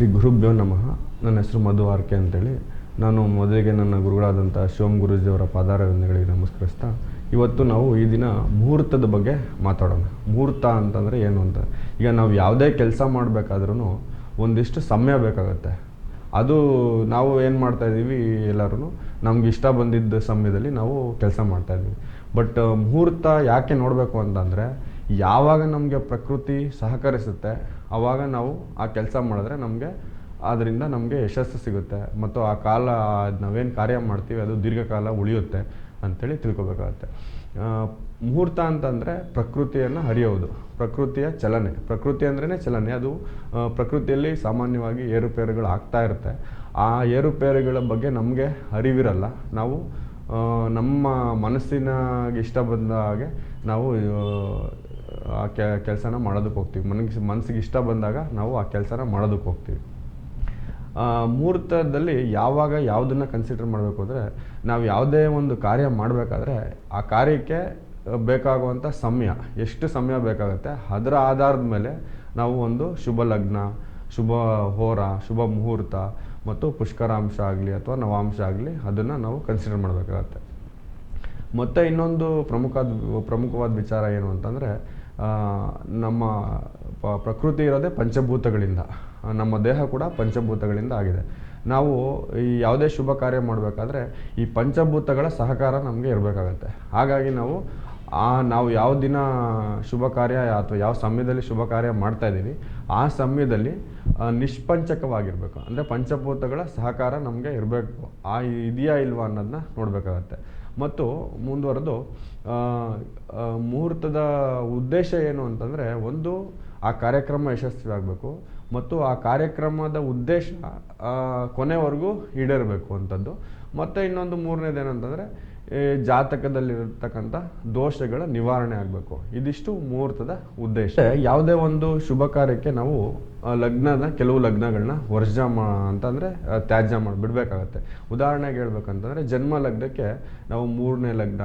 ಶ್ರೀ ಗುರುಭ್ಯೋ ನಮಃ. ನನ್ನ ಹೆಸರು ಮಧು ಆರ್ಕೆ ಅಂತೇಳಿ. ನಾನು ಮೊದಲಿಗೆ ನನ್ನ ಗುರುಗಳಾದಂಥ ಶಿವಂ ಗುರೂಜಿಯವರ ಪಾದಾರವಿಂದಗಳಿಗೆ ನಮಸ್ಕರಿಸ್ತಾ, ಇವತ್ತು ನಾವು ಈ ದಿನ ಮುಹೂರ್ತದ ಬಗ್ಗೆ ಮಾತಾಡೋಣ. ಮುಹೂರ್ತ ಅಂತಂದರೆ ಏನು ಅಂತ. ಈಗ ನಾವು ಯಾವುದೇ ಕೆಲಸ ಮಾಡಬೇಕಾದ್ರೂ ಒಂದಿಷ್ಟು ಸಮಯ ಬೇಕಾಗುತ್ತೆ. ಅದು ನಾವು ಏನು ಮಾಡ್ತಾಯಿದ್ದೀವಿ, ಎಲ್ಲರೂ ನಮ್ಗೆ ಇಷ್ಟ ಬಂದಿದ್ದ ಸಮಯದಲ್ಲಿ ನಾವು ಕೆಲಸ ಮಾಡ್ತಾಯಿದ್ದೀವಿ. ಬಟ್ ಮುಹೂರ್ತ ಯಾಕೆ ನೋಡಬೇಕು ಅಂತಂದರೆ, ಯಾವಾಗ ನಮಗೆ ಪ್ರಕೃತಿ ಸಹಕರಿಸುತ್ತೆ ಆವಾಗ ನಾವು ಆ ಕೆಲಸ ಮಾಡಿದ್ರೆ ಅದರಿಂದ ನಮಗೆ ಯಶಸ್ಸು ಸಿಗುತ್ತೆ ಮತ್ತು ಆ ಕಾಲ ನಾವೇನು ಕಾರ್ಯ ಮಾಡ್ತೀವಿ ಅದು ದೀರ್ಘಕಾಲ ಉಳಿಯುತ್ತೆ ಅಂಥೇಳಿ ತಿಳ್ಕೊಬೇಕಾಗತ್ತೆ. ಮುಹೂರ್ತ ಅಂತಂದರೆ ಪ್ರಕೃತಿಯನ್ನು ಹರಿಯೋದು, ಪ್ರಕೃತಿಯ ಚಲನೆ. ಪ್ರಕೃತಿ ಅಂದ್ರೇ ಚಲನೆ. ಅದು ಪ್ರಕೃತಿಯಲ್ಲಿ ಸಾಮಾನ್ಯವಾಗಿ ಏರುಪೇರುಗಳು ಆಗ್ತಾ ಇರುತ್ತೆ. ಆ ಏರುಪೇರುಗಳ ಬಗ್ಗೆ ನಮಗೆ ಅರಿವಿರಲ್ಲ. ನಾವು ನಮ್ಮ ಮನಸ್ಸಿನಾಗೆ ಇಷ್ಟ ಬಂದ ಹಾಗೆ ನಾವು ಆ ಕೆಲಸನ ಮಾಡೋದಕ್ಕೆ ಹೋಗ್ತೀವಿ. ಮನಸ್ಸಿಗೆ ಇಷ್ಟ ಬಂದಾಗ ನಾವು ಆ ಕೆಲಸನ ಮಾಡೋದಕ್ಕೆ ಹೋಗ್ತೀವಿ. ಮುಹೂರ್ತದಲ್ಲಿ ಯಾವಾಗ ಯಾವುದನ್ನು ಕನ್ಸಿಡರ್ ಮಾಡಬೇಕು ಅಂದರೆ, ನಾವು ಯಾವುದೇ ಒಂದು ಕಾರ್ಯ ಮಾಡಬೇಕಾದ್ರೆ ಆ ಕಾರ್ಯಕ್ಕೆ ಬೇಕಾಗುವಂಥ ಸಮಯ, ಎಷ್ಟು ಸಮಯ ಬೇಕಾಗುತ್ತೆ ಅದರ ಆಧಾರದ ಮೇಲೆ ನಾವು ಒಂದು ಶುಭ ಲಗ್ನ, ಶುಭ ಹೋರ, ಶುಭ ಮುಹೂರ್ತ ಮತ್ತು ಪುಷ್ಕರಾಂಶ ಆಗಲಿ ಅಥವಾ ನವಾಂಶ ಆಗಲಿ ಅದನ್ನು ನಾವು ಕನ್ಸಿಡರ್ ಮಾಡಬೇಕಾಗತ್ತೆ. ಮತ್ತು ಇನ್ನೊಂದು ಪ್ರಮುಖವಾದ ವಿಚಾರ ಏನು ಅಂತಂದರೆ, ನಮ್ಮ ಪ್ರಕೃತಿ ಇರೋದೇ ಪಂಚಭೂತಗಳಿಂದ. ನಮ್ಮ ದೇಹ ಕೂಡ ಪಂಚಭೂತಗಳಿಂದ ಆಗಿದೆ. ನಾವು ಈ ಯಾವುದೇ ಶುಭ ಕಾರ್ಯ ಮಾಡಬೇಕಾದ್ರೆ ಈ ಪಂಚಭೂತಗಳ ಸಹಕಾರ ನಮಗೆ ಇರಬೇಕಾಗತ್ತೆ. ಹಾಗಾಗಿ ನಾವು ಯಾವ ದಿನ ಶುಭ ಕಾರ್ಯ ಅಥವಾ ಯಾವ ಸಮಯದಲ್ಲಿ ಶುಭ ಕಾರ್ಯ ಮಾಡ್ತಾಯಿದ್ದೀವಿ ಆ ಸಮಯದಲ್ಲಿ ನಿಷ್ಪಂಚಕವಾಗಿರಬೇಕು. ಅಂದರೆ ಪಂಚಭೂತಗಳ ಸಹಕಾರ ನಮಗೆ ಇರಬೇಕು. ಇದೆಯಾ ಇಲ್ವಾ ಅನ್ನೋದನ್ನ ನೋಡಬೇಕಾಗತ್ತೆ. ಮತ್ತು ಮುಂದುವರೆದು ಮುಹೂರ್ತದ ಉದ್ದೇಶ ಏನು ಅಂತಂದರೆ, ಒಂದು ಆ ಕಾರ್ಯಕ್ರಮ ಯಶಸ್ವಿಯಾಗಬೇಕು ಮತ್ತು ಆ ಕಾರ್ಯಕ್ರಮದ ಉದ್ದೇಶ ಕೊನೆವರೆಗೂ ಈಡೇರಬೇಕು ಅಂಥದ್ದು. ಮತ್ತು ಇನ್ನೊಂದು ಮೂರನೇದೇನಂತಂದರೆ, ಜಾತಕದಲ್ಲಿರತಕ್ಕಂಥ ದೋಷಗಳ ನಿವಾರಣೆ ಆಗಬೇಕು. ಇದಿಷ್ಟು ಮುಹೂರ್ತದ ಉದ್ದೇಶ. ಯಾವುದೇ ಒಂದು ಶುಭ ಕಾರ್ಯಕ್ಕೆ ನಾವು ಕೆಲವು ಲಗ್ನಗಳನ್ನ ಅಂತಂದರೆ ತ್ಯಾಜ್ಯ ಬಿಡಬೇಕಾಗತ್ತೆ. ಉದಾಹರಣೆಗೆ ಹೇಳ್ಬೇಕಂತಂದರೆ, ಜನ್ಮ ಲಗ್ನಕ್ಕೆ ನಾವು 3ನೇ ಲಗ್ನ,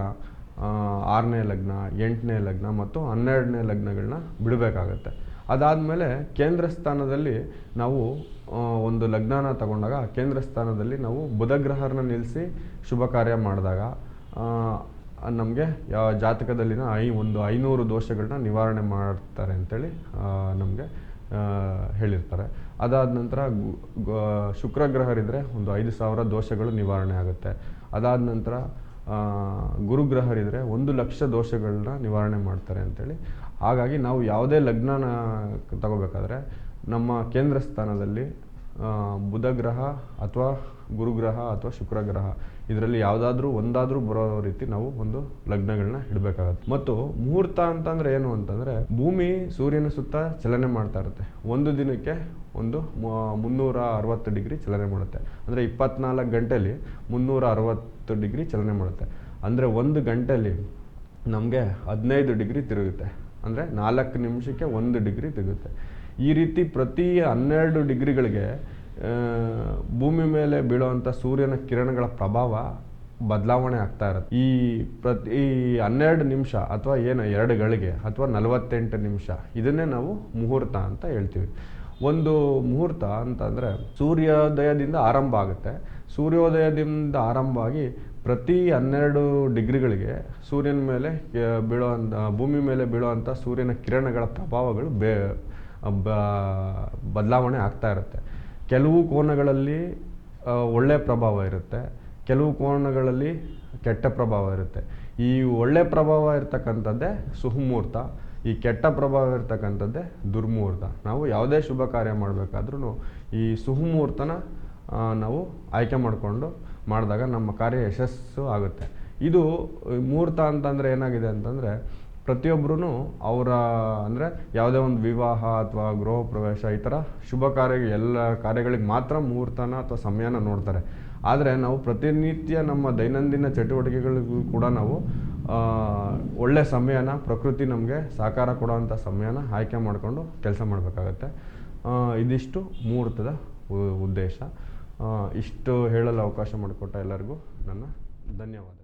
6ನೇ ಲಗ್ನ, 8ನೇ ಲಗ್ನ ಮತ್ತು 12ನೇ ಲಗ್ನಗಳನ್ನ ಬಿಡಬೇಕಾಗತ್ತೆ. ಅದಾದಮೇಲೆ ಕೇಂದ್ರ ಸ್ಥಾನದಲ್ಲಿ ನಾವು ಒಂದು ಲಗ್ನನ ತಗೊಂಡಾಗ ಆ ಕೇಂದ್ರ ಸ್ಥಾನದಲ್ಲಿ ನಾವು ಬುಧಗ್ರಹರನ್ನ ನಿಲ್ಲಿಸಿ ಶುಭ ಕಾರ್ಯ ಮಾಡಿದಾಗ ನಮಗೆ ಜಾತಕದಲ್ಲಿನ ಒಂದು 500 ದೋಷಗಳನ್ನ ನಿವಾರಣೆ ಮಾಡ್ತಾರೆ ಅಂತೇಳಿ ನಮಗೆ ಹೇಳಿರ್ತಾರೆ. ಅದಾದ ನಂತರ ಶುಕ್ರಗ್ರಹರಿದ್ದರೆ ಒಂದು 5,000 ದೋಷಗಳು ನಿವಾರಣೆ ಆಗುತ್ತೆ. ಅದಾದ ನಂತರ ಗುರುಗ್ರಹರಿದ್ದರೆ 1,00,000 ದೋಷಗಳನ್ನ ನಿವಾರಣೆ ಮಾಡ್ತಾರೆ ಅಂತೇಳಿ. ಹಾಗಾಗಿ ನಾವು ಯಾವುದೇ ಲಗ್ನನ ತಗೋಬೇಕಾದ್ರೆ ನಮ್ಮ ಕೇಂದ್ರ ಸ್ಥಾನದಲ್ಲಿ ಬುಧಗ್ರಹ ಅಥವಾ ಗುರುಗ್ರಹ ಅಥವಾ ಶುಕ್ರಗ್ರಹ ಇದರಲ್ಲಿ ಒಂದಾದರೂ ಬರೋ ರೀತಿ ನಾವು ಒಂದು ಲಗ್ನಗಳನ್ನ ಇಡಬೇಕಾಗತ್ತೆ. ಮತ್ತು ಮುಹೂರ್ತ ಅಂತಂದರೆ ಏನು ಅಂತಂದರೆ, ಭೂಮಿ ಸೂರ್ಯನ ಸುತ್ತ ಚಲನೆ ಮಾಡ್ತಾ ಇರುತ್ತೆ. ಒಂದು ದಿನಕ್ಕೆ ಒಂದು 360 ಡಿಗ್ರಿ ಚಲನೆ ಮಾಡುತ್ತೆ. ಅಂದರೆ 24 ಗಂಟೆಯಲ್ಲಿ 360 ಡಿಗ್ರಿ ಚಲನೆ ಮಾಡುತ್ತೆ. ಅಂದರೆ 1 ಗಂಟೆಯಲ್ಲಿ ನಮಗೆ 15 ಡಿಗ್ರಿ ತಿರುಗುತ್ತೆ. ಅಂದರೆ 4 ನಿಮಿಷಕ್ಕೆ 1 ಡಿಗ್ರಿ ತಿರುಗುತ್ತೆ. ಈ ರೀತಿ ಪ್ರತಿ 12 ಡಿಗ್ರಿಗಳಿಗೆ ಭೂಮಿ ಮೇಲೆ ಬೀಳುವಂಥ ಸೂರ್ಯನ ಕಿರಣಗಳ ಪ್ರಭಾವ ಬದಲಾವಣೆ ಆಗ್ತಾ ಇರುತ್ತೆ. ಪ್ರತಿ 12 ನಿಮಿಷ ಅಥವಾ 2 ಗಳಿಗೆ ಅಥವಾ 48 ನಿಮಿಷ ಇದನ್ನೇ ನಾವು ಮುಹೂರ್ತ ಅಂತ ಹೇಳ್ತೀವಿ. ಒಂದು ಮುಹೂರ್ತ ಅಂತಂದರೆ ಸೂರ್ಯೋದಯದಿಂದ ಆರಂಭ ಆಗುತ್ತೆ. ಸೂರ್ಯೋದಯದಿಂದ ಆರಂಭವಾಗಿ ಪ್ರತಿ 12 ಡಿಗ್ರಿಗಳಿಗೆ ಸೂರ್ಯನ ಮೇಲೆ ಭೂಮಿ ಮೇಲೆ ಬೀಳುವಂಥ ಸೂರ್ಯನ ಕಿರಣಗಳ ಪ್ರಭಾವಗಳು ಬದಲಾವಣೆ ಆಗ್ತಾ ಇರುತ್ತೆ. ಕೆಲವು ಕೋನಗಳಲ್ಲಿ ಒಳ್ಳೆಯ ಪ್ರಭಾವ ಇರುತ್ತೆ, ಕೆಲವು ಕೋನಗಳಲ್ಲಿ ಕೆಟ್ಟ ಪ್ರಭಾವ ಇರುತ್ತೆ. ಈ ಒಳ್ಳೆಯ ಪ್ರಭಾವ ಇರ್ತಕ್ಕಂಥದ್ದೇ ಸುಮುಹೂರ್ತ, ಈ ಕೆಟ್ಟ ಪ್ರಭಾವ ಇರ್ತಕ್ಕಂಥದ್ದೇ ದುರ್ಮುಹೂರ್ತ. ನಾವು ಯಾವುದೇ ಶುಭ ಕಾರ್ಯ ಮಾಡಬೇಕಾದ್ರೂ ಈ ಸುಮುಹೂರ್ತನ ನಾವು ಆಯ್ಕೆ ಮಾಡಿದಾಗ ನಮ್ಮ ಕಾರ್ಯ ಯಶಸ್ಸು ಆಗುತ್ತೆ. ಇದು ಮುಹೂರ್ತ ಅಂತಂದರೆ ಏನಾಗಿದೆ ಅಂತಂದರೆ, ಪ್ರತಿಯೊಬ್ಬರೂ ಅಂದರೆ ಯಾವುದೇ ಒಂದು ವಿವಾಹ ಅಥವಾ ಗೃಹ ಪ್ರವೇಶ ಈ ಥರ ಶುಭ ಎಲ್ಲ ಕಾರ್ಯಗಳಿಗೆ ಮಾತ್ರ ಮುಹೂರ್ತನ ಅಥವಾ ಸಮಯನ ನೋಡ್ತಾರೆ. ಆದರೆ ನಾವು ಪ್ರತಿನಿತ್ಯ ನಮ್ಮ ದೈನಂದಿನ ಚಟುವಟಿಕೆಗಳಿಗೂ ಕೂಡ ನಾವು ಒಳ್ಳೆಯ ಸಮಯನ, ಪ್ರಕೃತಿ ನಮಗೆ ಸಹಕಾರ ಕೊಡುವಂಥ ಸಮಯನ ಆಯ್ಕೆ ಮಾಡಿಕೊಂಡು ಕೆಲಸ ಮಾಡಬೇಕಾಗತ್ತೆ. ಇದಿಷ್ಟು ಮುಹೂರ್ತದ ಉದ್ದೇಶ. ಇಷ್ಟು ಹೇಳಲು ಅವಕಾಶ ಮಾಡಿಕೊಟ್ಟ ಎಲ್ಲರಿಗೂ ನನ್ನ ಧನ್ಯವಾದ.